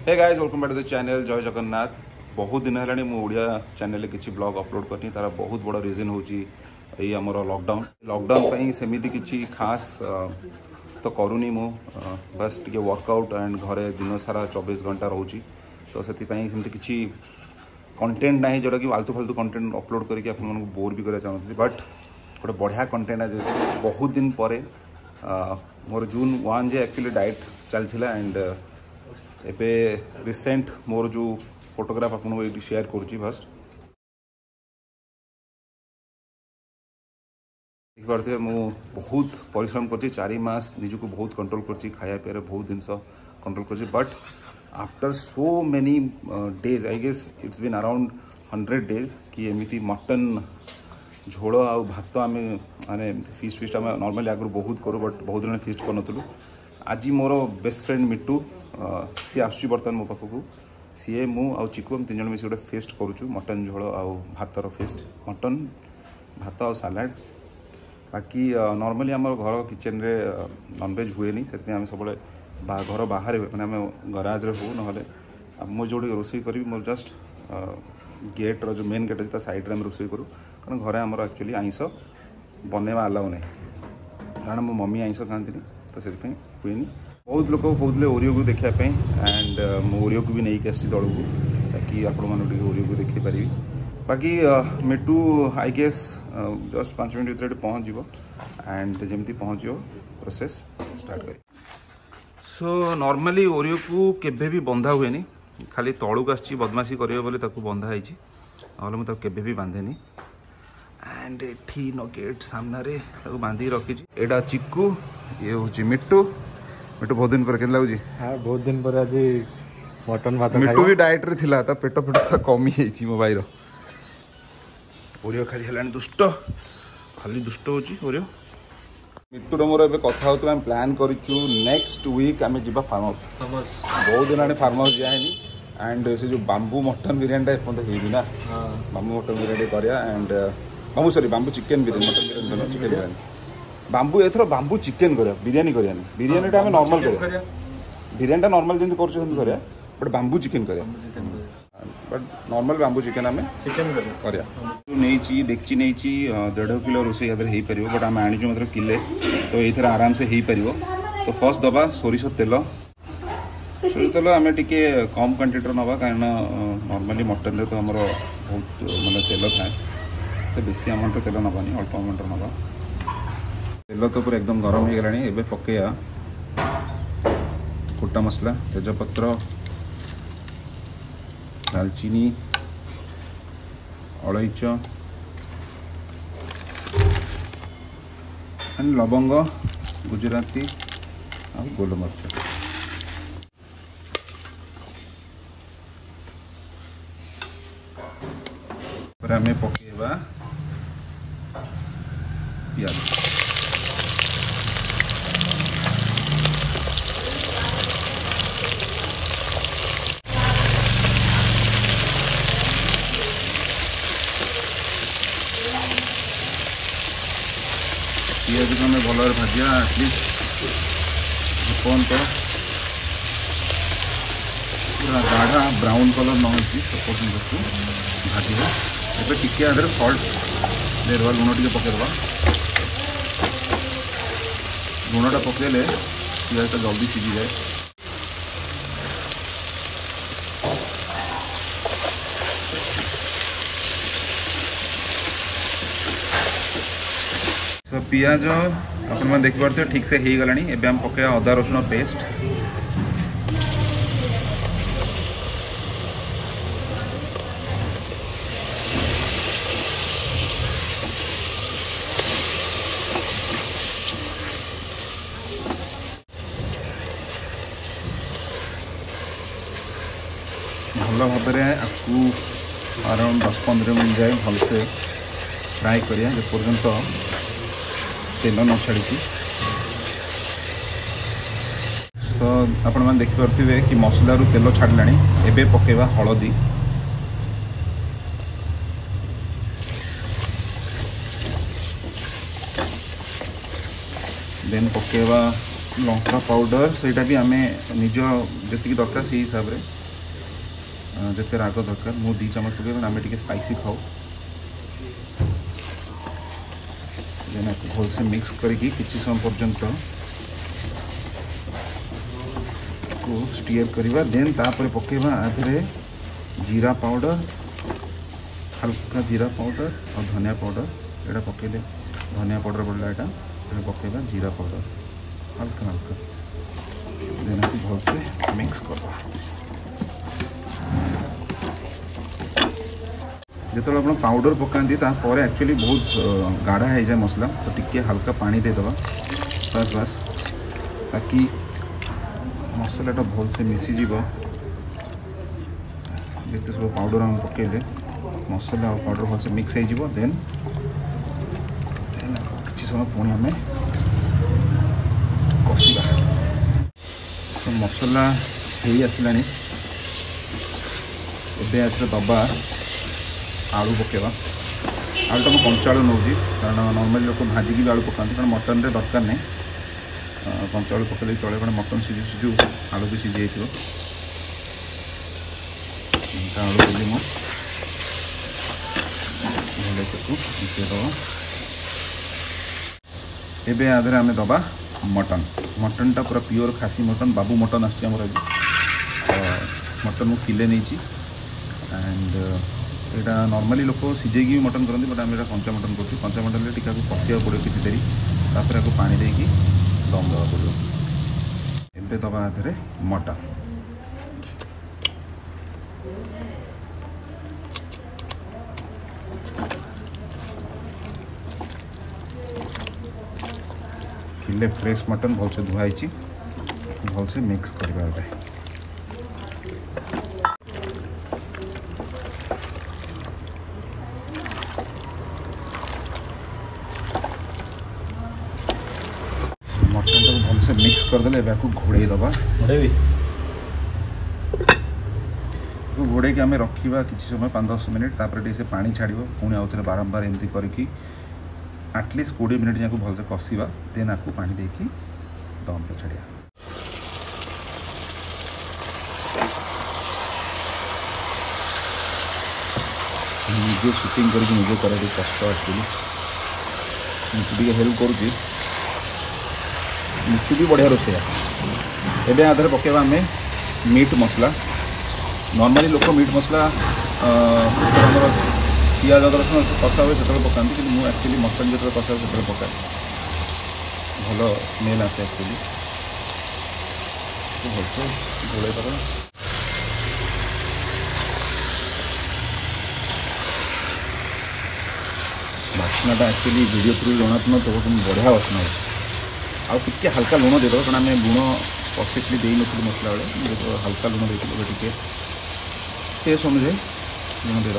Hey guys welcome back to the channel Jai Jagannath. बहुत दिन है ओडिया चैनल किसी ब्लॉग अपलोड करनी तार बहुत बड़ा रीजन होची आमर लॉकडाउन सेमिति किसी खास तो करूनी मु बस टे वर्कआउट एंड घरे दिन सारा 24 घंटा रोची तो से किसी कंटेंट ना जोटा कि फालतू फालतू कंटेंट अपलोड करके आप बोर भी करना चाहती बट गोटे बढ़िया कंटेंट आज बहुत दिन पर मोर जून 1 जे एक्चुअली डाइट चलता एंड एबे रिसेंट मोर जो फोटोग्राफ आपको ये शेयर करुँची फर्स्ट देखिए मु बहुत परिश्रम कर 4 मास निजको बहुत कंट्रोल कर खाया पीया बहुत जिन कंट्रोल कर but after so many days I guess it's been around 100 days कि एमती मटन झोल आ भात आम माने फिस्ट आम नॉर्मली आगु बहुत करूँ बट बहुत दिन फिस्ट कर आज मोर बेस्ट फ्रेंड मिट्टू सी आसुची बर्तमान मो पाखक सी मु आ चिकू हम 3 जन मिस गोटे फेस्ट करुचु मटन झोल आ भातर फेस्ट मटन भात आ सालाड बाकी नॉर्मली आम घर किचन रे नॉनवेज हुए से आम सब घर बाहर मैंने आम गराज हो ना मुझे जो रोसे करी मोर जस्ट गेट रो जो मेन गेट अच्छे साइड में रोसे करूँ कारण घर आमर एक्चुअली आइंस बनवा अलाउ ना कारण मो मम्मी आइंस खाती तो से हुए बहुत लोग कहते ओरियो को देखापी एंड मो ओरियो को भी नहीं आसी तौक ताकि आपण मैंने ओरियो को देखे पारि बाकी मिट्टू आई गेस जस्ट 5 मिनट भर पहुँच एंड जमी पहुँच प्रोसेस स्टार्ट कर सो नॉर्मली ओरियो को केबे भी बंधा हुए नहीं खाली तौक आसी बदमाशी करेंगे बोले बंधा है मुझे केबे भी बांधेनी एंड एठी नगेट सामने बांधिक रखी एटा चिक्कू ये हूँ मिट्टू मिट्टू बहुत दिन पर लगुच हाँ बहुत दिन पर आज मटन भात मिट्टू भी डाइट रे थिला ता पेट तो कमी जाइए मो भाईर ओरियो खाली है दुष्ट खाली दुष्ट होची ओरियो मिट्टू मोर ए कथा हो प्लान करूँ नेक्स्ट वीक आम जा फार्म हाउस बहुत दिन आने फार्म हाउस जाए एंड से जो बांबू मटन बिरियानी एपर्तन ना बांबू मटन बिरियानी करा and bamboo sorry bamboo chicken biryani mutton biryani chicken biryani bamboo एथर बांबू चिकेन करा बिरियानी करा बिरियानी आम नॉर्मल करा बिरियानी नॉर्मल जमी कर बट बांबू चिकेन करा बट नॉर्मल बांबू चिकेन आम चिकेन करा नहीं डेक्ची नहीं 1.5 किलो रोसे हो पार बट आम आनीचु मात्र किले तो ये आराम से हो पार तो फर्स्ट दबा सोरिष तेल सोरिष तेल आम टे कम क्वांटिटी ना कारण नॉर्मली मटन रे तो आम बहुत मानते तेल थाए तो बेसी अमाउंट तेल नबानी अल्प अमाउंट ना तेल तो पूरा एकदम गरम हो गलानी एबे पकेया गोटा मसला तेजपत्र दालचीनी अलैच लवंग गुजराती और गोलमरिच आम पकेवा पियाज पियाज को हमें भल भाजा एटलिस्ट कौन तो पूरा गाढ़ा ब्राउन कलर न हो भाजा एबे टिके आधे सल्ट देवा लुण टे पकईदे लुणटा पकड़े पियाजटा जल्दी सीझी जाए तो पियाज अपन देखिए ठीक से हो गलानी एबे हम पकड़ा अदा रसुण पेस्ट भल भाव आपको अराउंड 10-15 मिनट जाए भलसे फ्राए करिया जे पर्यंत तेल न छाड़ी तो आपण मैंने देखिपे कि मसलारू तेल छाड़ला एबे पकेवा हलदी देन पकेवा लंका पाउडर सेटा भी आम निज जी दरकार से हिसाब से जिते राग दरकार मु 2 चमच पकड़ आम टे स्पाइसी खाऊ भल से मिक्स करके किसी समय पर्यंत को स्टीयर करवा देन तापर पकेबा आधे जीरा पाउडर हल्का जीरा पाउडर और धनिया पाउडर एटा पकेले धनिया पाउडर पड़ला एटा पकेबा जीरा पाउडर हल्का हल्का देन भल से मिक्स करवा जो आप पाउडर पकाती एक्चुअली बहुत गाढ़ा है जाए मसला तो टिके हल्का पानी देदबा बस बस ताकि मसलाटा भल से मिसीज जिते सब पाउडर हम पकेले मसला और पाउडर भल से मिक्स हो देन किसी समय पुणी आम कषा तो मसला हो आसला एवं दबा आलू पकेवा आलू तो कंचा आलू नौ कारण नॉर्मली लोग भाजिकी भी आलू पकाते कारण मटन रे दरकार नहीं कंचा आलू पकड़े चले कारण मटन सीझु सीझु आलू भी सीझी जाइए आलू देली मो मिसेदबा एवं आधे आम दबा मटन मटनटा पूरा प्योर खासी मटन बाबू मटन आमर मटन मुझे किले नहीं एंड यहाँ नॉर्मली लोग सीझे भी मटन करते बट आम कंचा मटन कर कंचा मटन टीका कषा पड़े किसी देरी तापर आपको पानी देकी दम देवा पड़ो एवं दबा आधे मटन किले फ्रेश मटन भल से धुआई भल से मिक्स करवा मटन टाक भल से मिक्स करदे घोड़े दबा घोड़े आम रखा किसी समय 5-10 मिनट तापर से पानी छाड़ पुणी आउ थे बारंबार एमती करके एटलिस्ट 20 मिनट जाक भल से कषा देन आपको पानी देकी दम पे छाड़िया निजे शूटिंग करके निजे कर कष्ट एक्चुअली मुझे हेल्प करुँगी मुझे भी बढ़िया रोसैया एवं आधार पकेबा आम मीट मसला नॉर्मली लोग मीट मसला पियाज अदर रसुण कषा हुए से पकाती कि मुझे एक्चुअली मटन जो कषा हुए से पकाए भल स्मेल आसे एक्चुअली भलसे गोले दबा बास्नाटा एक्चुअली वीडियो थ्रू जना तो तुम बढ़िया बास्ना है आउ टे हल्का लुण देद कारण आम लुण परफेक्टली दे नी मसला बेले हल्का लुण देते टे टेस्ट अनुजाई लुण देद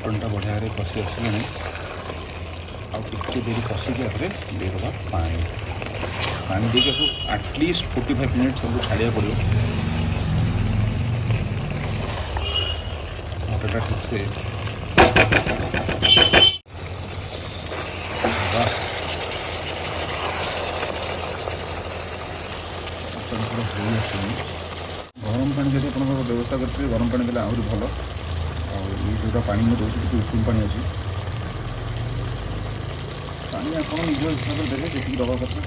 मटनटा बढ़िया कषि आसला आगे देरी कषिकी आगे देदबा पानी पानी देके एटलिस्ट 45 मिनट सब छाड़िया पड़ो मटनटा ठीक से गरम पानी जब आप व्यवस्था करते गरम पानी देते आहरी भल जो पानी मुझे दूसरी उषुम पानी अच्छी पानी आप निज हिसाब से देते जी दवा कथा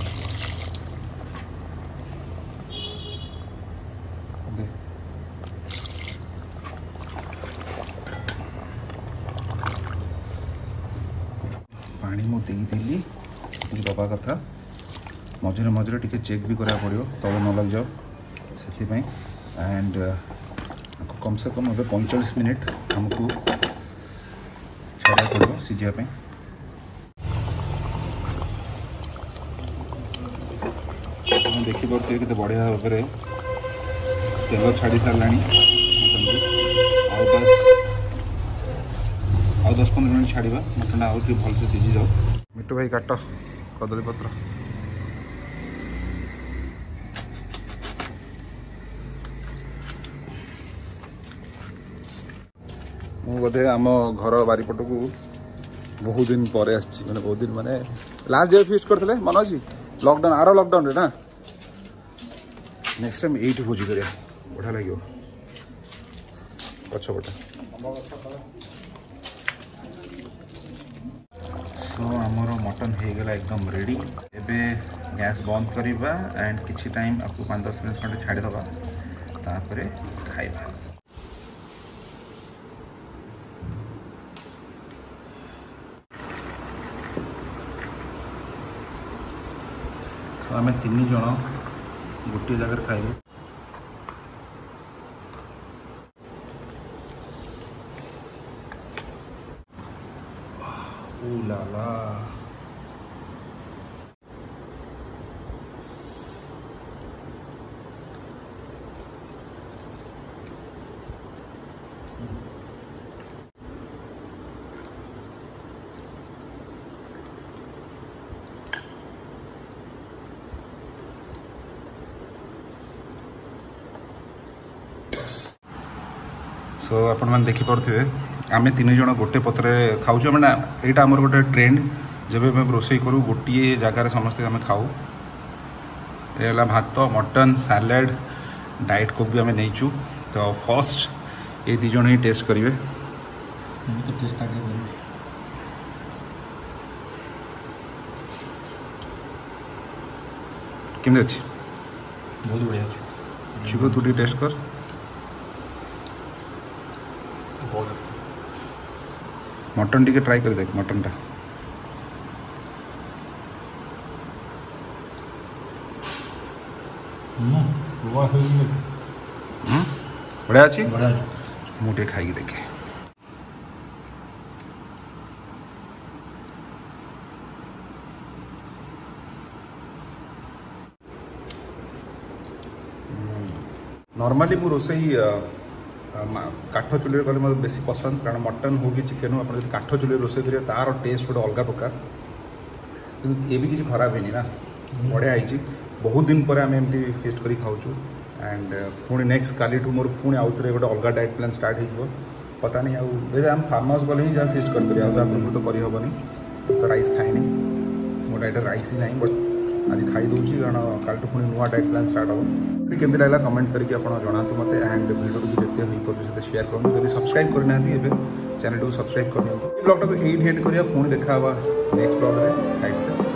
पानी मुझे दवा कथा मझे मझे टी चेक भी करा पड़ो तले न लग जाओ से एंड कम से कम अगर 45 मिनट हमको छाड़ा पड़ो सीझापी देखिपे के बढ़िया भाव में तेल छाड़ी सारा बस आ 10-15 मिनट छाड़ा मटन आउ भलसे सीझी जाओ। मिट्टू भाई काट कदली पत्र मु बोधे आम घर बारिपट को बहुत दिन पर मैंने बहुत दिन माने लास्ट डे फिस्ट करते मन अच्छी लॉकडाउन आर लॉकडाउन रे ना नेक्स्ट टाइम 8 भोजी करिया बढ़िया लगे पछपटे। तो आमर मटन हो गला एकदम रेडी। एबे गैस बंद करवा एंड किसी टाइम आपको 5-10 मिनट खंडे छाड़ीदे तापर खाइबा। आम 3 जन गोटे जगह खाइबे। लाला सो आपण मैंने देखिपे आम 3 जन गोटे पत्र खाऊ मैंने यहाँ आमर गोटे ट्रेंड जब रोषे करूँ गोटे जगार समस्ते आम खाऊ। ये भात मटन सैलेड डाइट कोक भी आम नहींचु। तो फर्स्ट ये 2 जन ही टेस्ट करेंगे। केमती अच्छी बहुत बढ़िया अच्छी चिको तू टेस्ट कर। मटन टी ट्राई कर देख मटन टा बढ़िया अच्छी मुझे खाई देखे। नॉर्मली मु रोसई काठ चुली कले मतलब बेसी पसंद कारण मटन हो कि चिकेन हो आप काठ चुली रोसे करेंगे तार टेस्ट गोटे अलग प्रकार। ये भी किसी खराब है ना बढ़िया है। बहुत दिन पर आम एमती फेस्ट कर खाऊँ एंड पुणी नेक्स्ट काली मोर पुणी आउ थे गोटे अलग डाइट प्लान स्टार्ट हो पता नहीं आउ आम फार्म हाउस गले ही जहाँ फेस्ट करें तो करहबनी तो राइस खाएनी मो डाइट राइस ही ना बट आज खाई दूसरी कारण काल पुणी नुआ डाइट प्लान स्टार्ट हम केमती लगा कमेंट करके आप जनातु मत एंड वीडियो को जिते हो शेयर करूँ जब सब्सक्राइब करना चैनल को सब्सक्राइब कर ब्लॉग टाक एट हेड करा पुणी देखा नेक्स्ट ब्लॉग में।